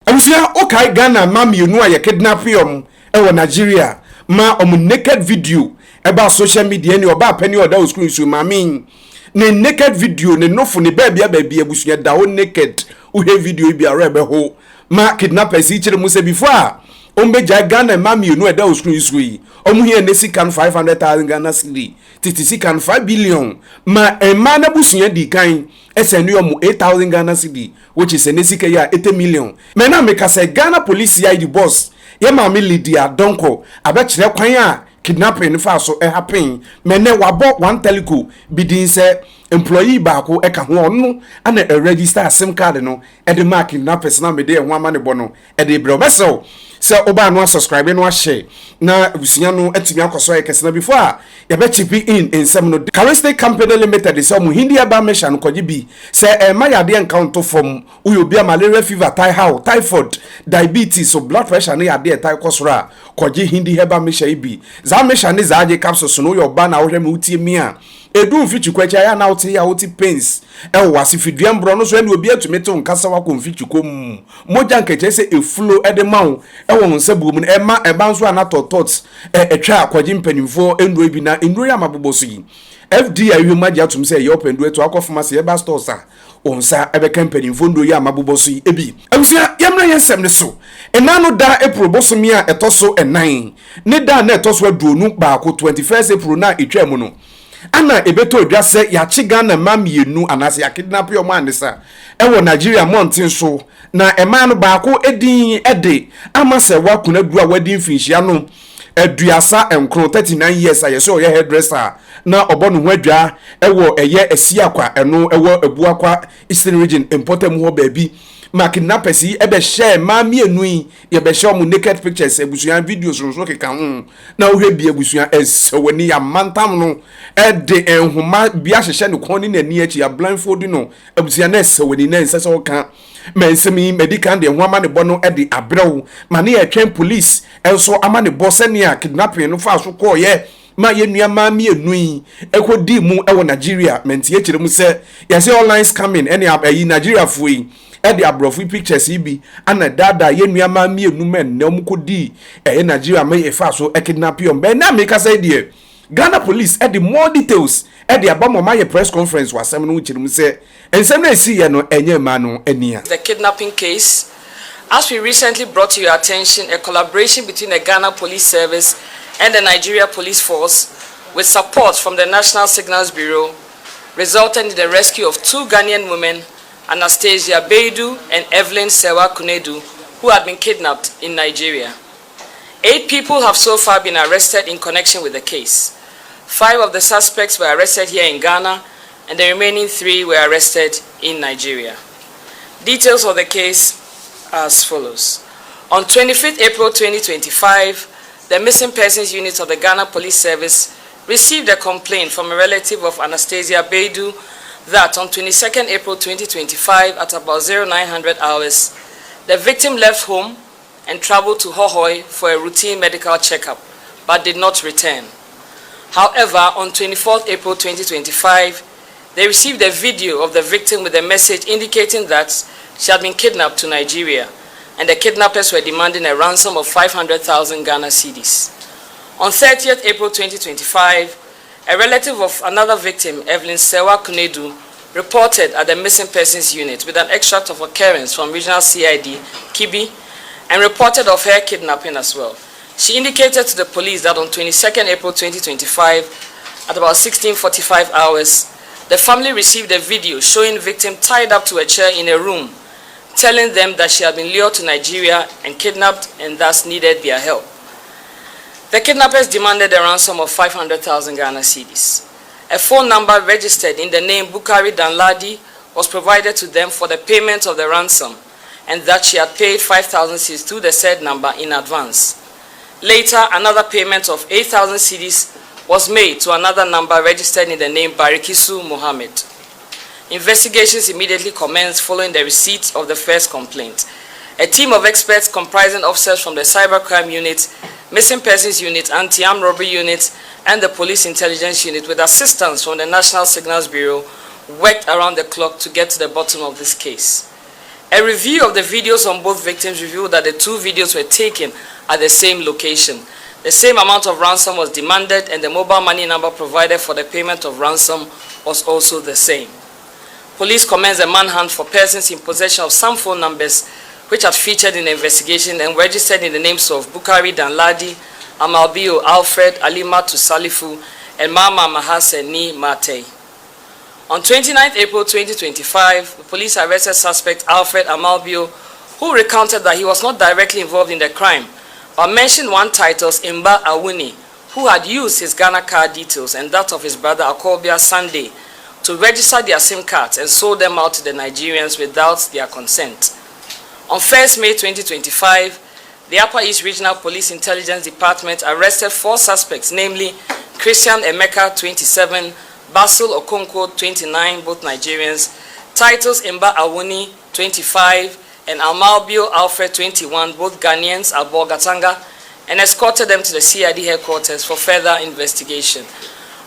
Abusia okay Ghana mami you a kidnapping ewo Nigeria ma naked video about social media ni oba penny or that screen so mami ne naked video ne nofo ne baby abusia da ho naked uhe video bi arebe ho ma kidnappers ichire mu se before ombeja Ghana mami you know that screen so yi omu here ne sikan 500,000 Ghana cedi titisi kan 5 billion ma ema na busuya di kan SNU 8,000 Ghana cedi which is nesika ya 80 million mena meka say Ghana police ya the boss ye ma me Lydia Donko abekire kwan a kidnapping fa so happen mene wabo one teleco bidin say employee baako eka ho ono ana register sim card no e de mark kidnappers na me de ho ama ne bono e de bro beso se oba no subscribe no share na busunya no atimi akoso e kese na before ya be chip in nsem no Currency Company Limited se mu hindi aba mesha no koji bi se ma ya de encounter from uyo bia malaria fever typhoid diabetes so blood pressure na ya de tai kosora koji hindi heba mesha ibi za mesha ne za aje capsules no yo ba na wo hwe me utie mi a edu mfichu kwacha ya na uti ya uti pains e wasi fiduan bro no so ene obi atumete nkasa wa ko mfichu kom moja nkeche se e flow e de mawo e wo nsa buom e ma e ban so anato tots etwa akwaji mpanimfo endo ebi na endo ya maboboso yi FDA yu maji atum se ye open do eto akofamase ye ba stores a onsa ebe mpanimfo endo ya maboboso yi ebi abusia yemra yensem ne so enano da April bosomi a etoso enan ne da na etoso aduonu baako 21st April na etwa mu no ana ebeto edwa se ya chi Ghana mamienu anase ya kidnap yo man sa ewo Nigeria mountain so na ema no baako edin ede ama Serwaa Konadu a wadin finhia no aduasa enkro 39 years ayeso oye hairdresser na obono ho adwa ewo eye asiakwa eno ewo ebuakwa Eastern region importem ho baabi ma kidnappers ebe share mamienu yi ye be share mu naked pictures ebusuan videos no so keka na ohwe bi ebusuan esewani ya mantam no de enhoma bi ahehye ne kon ni nani achi ya blindfold no ebusuan na esewani na nsese oka mensemi medical de homa ne bono de abrew ma ne yetwen police enso ama ne boss ne a kidnapping no fa so ko ye ma yenua ma mienu yi ekodi mu ewo Nigeria menti e kire mu se yase online scamming ene ayi Nigeria fuyi e de abrofu pictures ibi ana dada yenua ma mienu men na omkodi Nigeria ma e fa so kidnap yom be na make say there Ghana police e de more details e de abamo ma ye press conference wasem no kire mu se ensem na esi ye no enye ma no ania the kidnapping case. As we recently brought to your attention, a collaboration between the Ghana Police Service and the Nigeria Police Force, with support from the National Signals Bureau, resulted in the rescue of two Ghanaian women, Anastasia Beidu and Evelyn Serwaa Konadu, who had been kidnapped in Nigeria. 8 people have so far been arrested in connection with the case. 5 of the suspects were arrested here in Ghana, and the remaining 3 were arrested in Nigeria. Details of the case as follows. On 25th April 2025, the Missing Persons Unit of the Ghana Police Service received a complaint from a relative of Anastasia Beidu that on 22nd April 2025 at about 0900 hours, the victim left home and traveled to Hohoi for a routine medical checkup, but did not return. However, on 24th April 2025, they received a video of the victim with a message indicating that she had been kidnapped to Nigeria, and the kidnappers were demanding a ransom of 500,000 Ghana cedis. On 30th April 2025, a relative of another victim, Evelyn Serwaa Konadu, reported at the Missing Persons Unit with an extract of occurrence from Regional CID, Kibi, and reported of her kidnapping as well. She indicated to the police that on 22nd April 2025, at about 16:45 hours, the family received a video showing the victim tied up to a chair in a room, telling them that she had been lured to Nigeria and kidnapped and thus needed their help. The kidnappers demanded a ransom of 500,000 Ghana cedis. A phone number registered in the name Bukari Danladi was provided to them for the payment of the ransom, and that she had paid 5,000 cedis to the said number in advance. Later, another payment of 8,000 cedis was made to another number registered in the name Barikisu Mohammed. Investigations immediately commenced following the receipt of the first complaint. A team of experts comprising officers from the Cybercrime Unit, Missing Persons Unit, Anti-Armed Robbery Unit, and the Police Intelligence Unit, with assistance from the National Signals Bureau, worked around the clock to get to the bottom of this case. A review of the videos on both victims revealed that the two videos were taken at the same location. The same amount of ransom was demanded, and the mobile money number provided for the payment of ransom was also the same. Police commenced a manhunt for persons in possession of some phone numbers which had featured in the investigation and registered in the names of Bukari Danladi, Amalbio Alfred, Alimatu Salifu, and Mama Mahaseni Mate. On 29 April 2025, the police arrested suspect Alfred Amalbio, who recounted that he was not directly involved in the crime, but mentioned one titles Imba Awuni, who had used his Ghana card details and that of his brother Akobia Sunday to register their SIM cards and sold them out to the Nigerians without their consent. On 1st May 2025, the Upper East Regional Police Intelligence Department arrested 4 suspects, namely Christian Emeka, 27, Basil Okonkwo, 29, both Nigerians, Titles Imba Awuni, 25, and Amalbio Alfred, 21, both Ghanaians, Abogatanga, and escorted them to the CID headquarters for further investigation.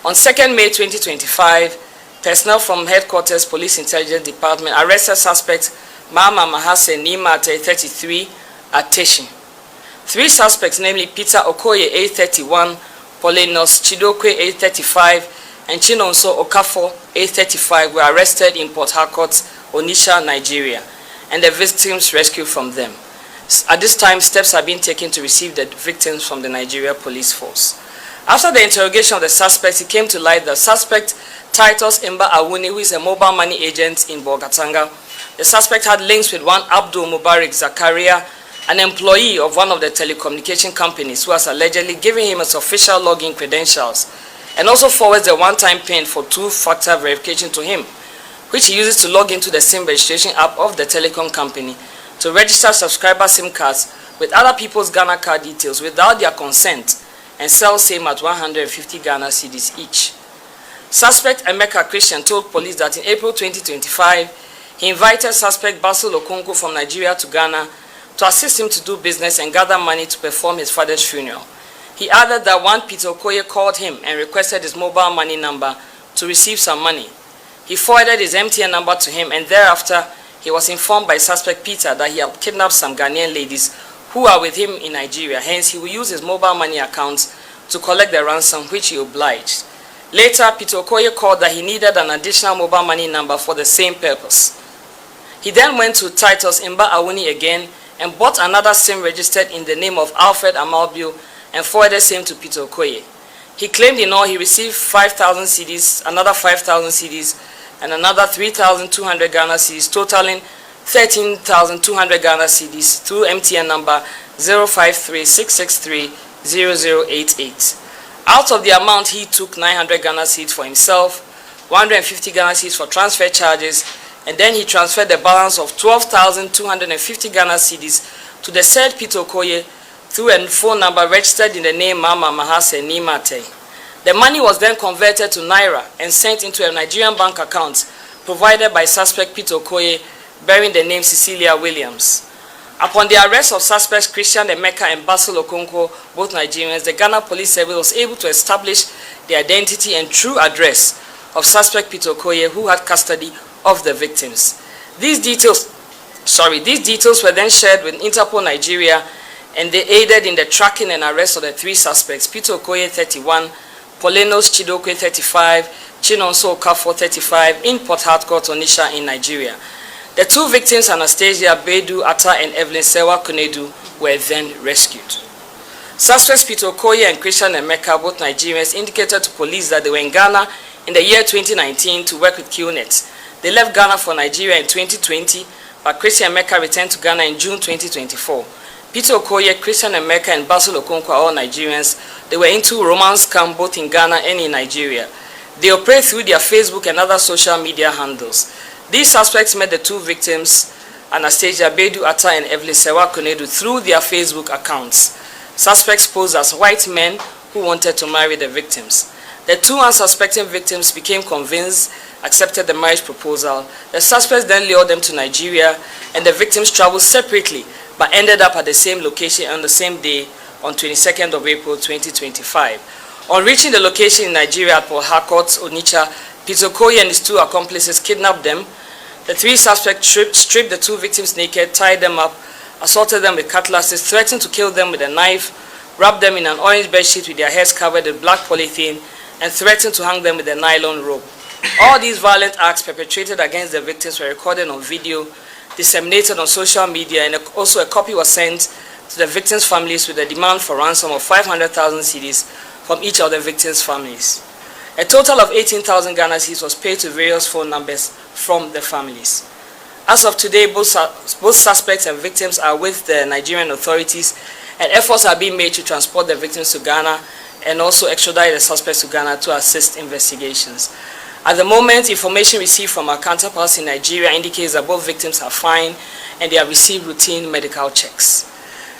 On 2nd May 2025, personnel from Headquarters Police Intelligence Department arrested suspect Mama Mahase Nimate, 33, at Teshin. 3 suspects, namely Peter Okoye, age 31, Polenos Chidokwe, age 35, and Chinonso Okafo, age 35, were arrested in Port Harcourt, Onitsha, Nigeria, and the victims rescued from them. At this time, steps are being taken to receive the victims from the Nigeria Police Force. After the interrogation of the suspects, it came to light that suspect Titus Imba Awuni, who is a mobile money agent in Bogatanga. The suspect had links with one Abdul Mubarak Zakaria, an employee of one of the telecommunication companies, who has allegedly given him his official login credentials and also forwards a one-time PIN for 2-factor verification to him, which he uses to log into the SIM registration app of the telecom company to register subscriber SIM cards with other people's Ghana card details without their consent and sell same at 150 Ghana cedis each. Suspect Emeka Christian told police that in April 2025, he invited suspect Basil Okonkwo from Nigeria to Ghana to assist him to do business and gather money to perform his father's funeral. He added that one Peter Okoye called him and requested his mobile money number to receive some money. He forwarded his MTN number to him, and thereafter he was informed by suspect Peter that he had kidnapped some Ghanaian ladies who are with him in Nigeria. Hence, he will use his mobile money account to collect the ransom, which he obliged. Later, Peter Okoye called that he needed an additional mobile money number for the same purpose. He then went to Titus Imba Awuni again and bought another SIM registered in the name of Alfred Amalbio and forwarded same to Peter Okoye. He claimed in all he received 5,000 cedis, another 5,000 cedis, and another 3,200 Ghana cedis, totaling 13,200 Ghana cedis through MTN number 053-663-0088. Out of the amount, he took 900 Ghana cedis for himself, 150 Ghana cedis for transfer charges, and then he transferred the balance of 12,250 Ghana cedis to the said Peter Okoye through a phone number registered in the name Mama Mahase Nimate. The money was then converted to Naira and sent into a Nigerian bank account provided by suspect Peter Okoye, bearing the name Cecilia Williams. Upon the arrest of suspects Christian Emeka and Basil Okonkwo, both Nigerians, the Ghana Police Service was able to establish the identity and true address of suspect Peter Okoye, who had custody of the victims. These details were then shared with Interpol Nigeria, and they aided in the tracking and arrest of the 3 suspects, Peter Okoye, 31, Polenos Chidokwe, 35, Chinonso Okafo, 35, in Port Harcourt, Onitsha, in Nigeria. The 2 victims, Anastasia Bedu Atta and Evelyn Serwaa Konadu, were then rescued. Suspects Peter Okoye and Christian Emeka, both Nigerians, indicated to police that they were in Ghana in the year 2019 to work with QNet. They left Ghana for Nigeria in 2020, but Christian Emeka returned to Ghana in June 2024. Peter Okoye, Christian Emeka, and Basil Okonkwo are all Nigerians. They were into romance scam both in Ghana and in Nigeria. They operate through their Facebook and other social media handles. These suspects met the 2 victims, Anastasia Bedu Atta and Evelyn Serwaa Konadu, through their Facebook accounts. Suspects posed as white men who wanted to marry the victims. The 2 unsuspecting victims became convinced, accepted the marriage proposal. The suspects then lured them to Nigeria, and the victims traveled separately but ended up at the same location on the same day on 22nd of April 2025. On reaching the location in Nigeria at Port Harcourt, Onitsha, Peter Okoye and his 2 accomplices kidnapped them. The 3 suspects stripped the 2 victims naked, tied them up, assaulted them with cutlasses, threatened to kill them with a knife, wrapped them in an orange bedsheet with their heads covered with black polythene, and threatened to hang them with a nylon rope. All these violent acts perpetrated against the victims were recorded on video, disseminated on social media, and also a copy was sent to the victims' families with a demand for ransom of 500,000 cedis from each of the victims' families. A total of 18,000 Ghana cedis was paid to various phone numbers from the families. As of today, both suspects and victims are with the Nigerian authorities, and efforts are being made to transport the victims to Ghana and also extradite the suspects to Ghana to assist investigations. At the moment, information received from our counterparts in Nigeria indicates that both victims are fine and they have received routine medical checks.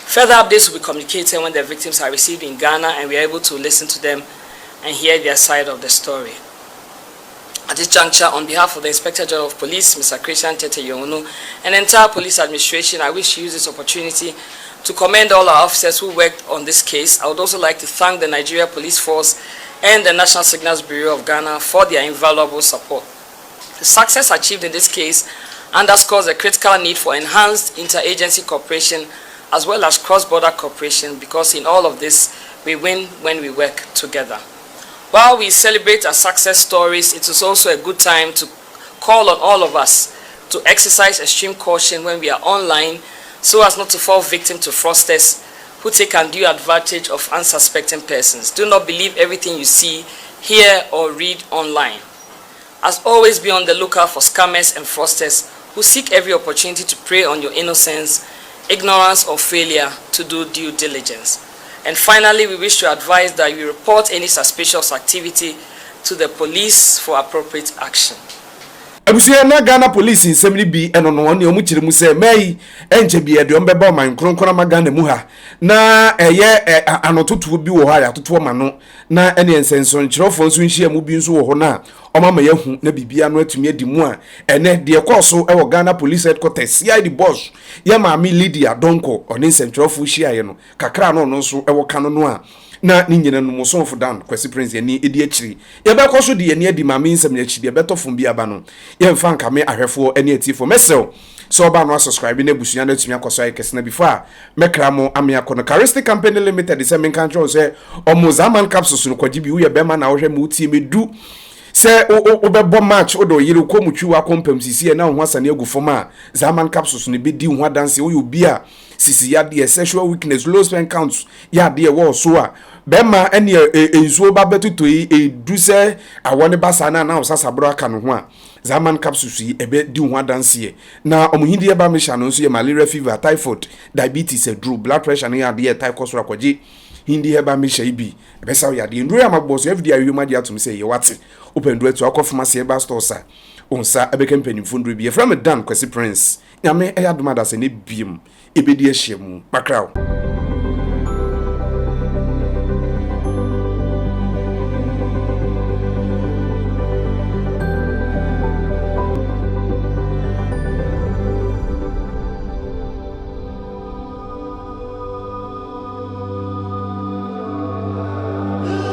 Further updates will be communicated when the victims are received in Ghana and we are able to listen to them and hear their side of the story. At this juncture, on behalf of the Inspector General of Police, Mr. Christian Tete Yonu, and the entire police administration, I wish to use this opportunity to commend all our officers who worked on this case. I would also like to thank the Nigeria Police Force and the National Signals Bureau of Ghana for their invaluable support. The success achieved in this case underscores the critical need for enhanced interagency cooperation as well as cross-border cooperation, because in all of this, we win when we work together. While we celebrate our success stories, it is also a good time to call on all of us to exercise extreme caution when we are online so as not to fall victim to fraudsters who take undue advantage of unsuspecting persons. Do not believe everything you see, hear, or read online. As always, be on the lookout for scammers and fraudsters who seek every opportunity to prey on your innocence, ignorance, or failure to do due diligence. And finally, we wish to advise that you report any suspicious activity to the police for appropriate action. Abusia na Ghana police nsɛmni bi ɛno no wɔn ne ɔmo kyerɛ mu sɛ mai ɛnkyɛ bi ɛde ɔmo bɛba ɔman kronkron ma Ghana mu ha na ɛyɛ anototo bi wɔ ha ya toto ma no na ɛne nsɛnso nkyerɛfo nso nhyia mu bi nso wɔ hɔ na ɔma ma yahu na bibia no atumi adi mu a ɛnɛ de ɛkɔ ɛwɔ Ghana police headquarters CID boss ya maami Lydia Donko ɔne nsɛnkyerɛfo hyia yɛ no kakra no nso ɛwɔ kano no a na ni nyina no musonfo dan kwesi prince ani edi akiri ye be koso de ani adi mame nsem ya akiri ye be tofom bi aba no ye mfa nka me ahwefo ani atifo mesel so ba no subscribe na busua na tumi akoso ay kese na before mekra mo ame akono Charistic Company Limited se men control se omo zaman capsules no kwaji bi wo ye be ma na wo hwe mu tie medu se obebo match odo yiri ko mutwi wa kompam sisi na ho asane agufom a zaman capsules no be di ho adanse wo yo bi a sisi ya de sexual weakness low sperm counts ya de wo so a bema ene enzuo ba betuto yi edu se awone basa na osasabro aka no ho a zaman capsules yi ebe di ho adanse na omuhindi e ba mesha no nso ye malaria fever typhoid diabetes edru blood pressure na ya de type kosoro akwaji hindi heba mesha ibi ebe sa ya de ndru ya magboso everyday ayuma de atum se ye wate open do etu akofuma se eba store sa onsa ebe kempani fundru bi e from Dan Kwesi Prince nyame e ya domada se ne biem ebedi ahyemu bakraw.